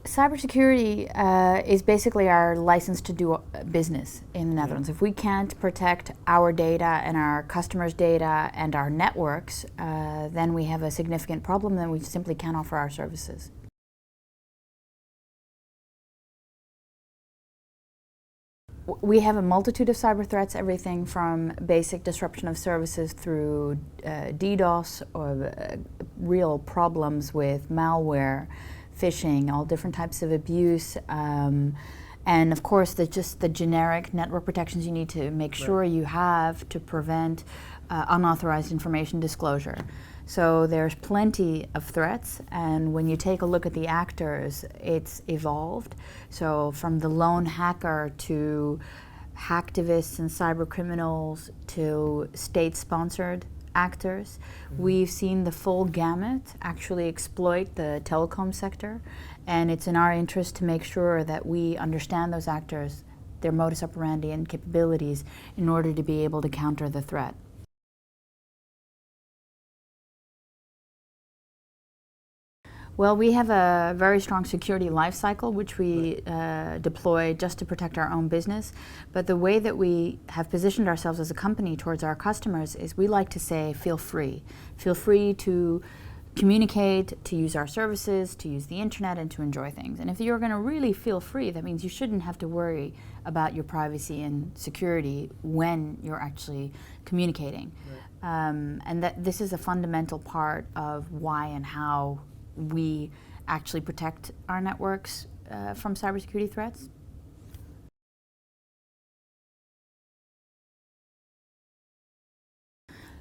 Cybersecurity is basically our license to do business in the Netherlands. If we can't protect our data and our customers' data and our networks, then we have a significant problem, then we simply can't offer our services. We have a multitude of cyber threats, everything from basic disruption of services through DDoS or real problems with malware, phishing, all different types of abuse, and of course just the generic network protections you need to make sure you have to prevent unauthorized information disclosure. So there's plenty of threats, and when you take a look at the actors, it's evolved. So from the lone hacker to hacktivists and cyber criminals to state-sponsored actors, we've seen the full gamut actually exploit the telecom sector, and it's in our interest to make sure that we understand those actors, their modus operandi and capabilities in order to be able to counter the threat. Well, we have a very strong security lifecycle, which we deploy just to protect our own business. But the way that we have positioned ourselves as a company towards our customers is we like to say, feel free. Feel free to communicate, to use our services, to use the internet, and to enjoy things. And if you're going to really feel free, that means you shouldn't have to worry about your privacy and security when you're actually communicating. Right. And that this is a fundamental part of why and how we actually protect our networks from cybersecurity threats.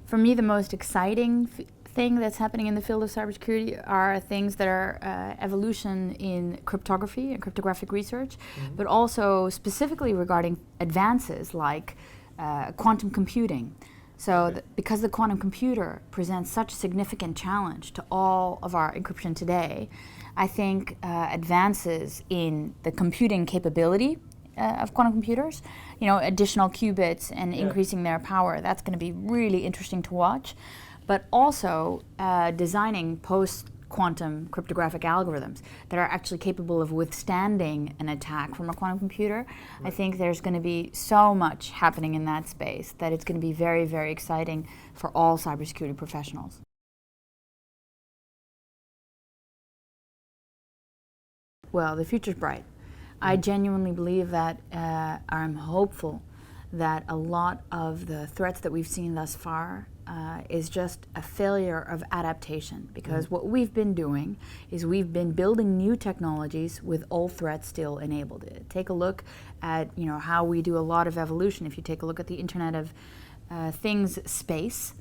For me, the most exciting thing that's happening in the field of cybersecurity are things that are evolution in cryptography and cryptographic research, but also specifically regarding advances like quantum computing. So because the quantum computer presents such a significant challenge to all of our encryption today, I think advances in the computing capability of quantum computers, additional qubits and increasing their power, that's going to be really interesting to watch. But also designing post-quantum cryptographic algorithms that are actually capable of withstanding an attack from a quantum computer. Right. I think there's going to be so much happening in that space that it's going to be very, very exciting for all cybersecurity professionals. Well, the future's bright. I genuinely believe that, I'm hopeful that a lot of the threats that we've seen thus far is just a failure of adaptation, because what we've been doing is we've been building new technologies with old threats still enabled. Take a look at how we do a lot of evolution. If you take a look at the Internet of Things space,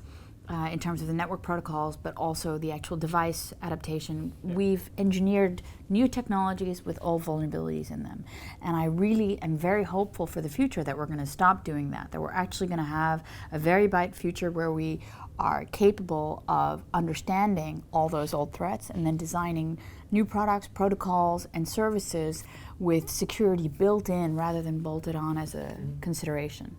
in terms of the network protocols, but also the actual device adaptation. We've engineered new technologies with old vulnerabilities in them. And I really am very hopeful for the future that we're going to stop doing that we're actually going to have a very bright future where we are capable of understanding all those old threats and then designing new products, protocols, and services with security built in rather than bolted on as a consideration.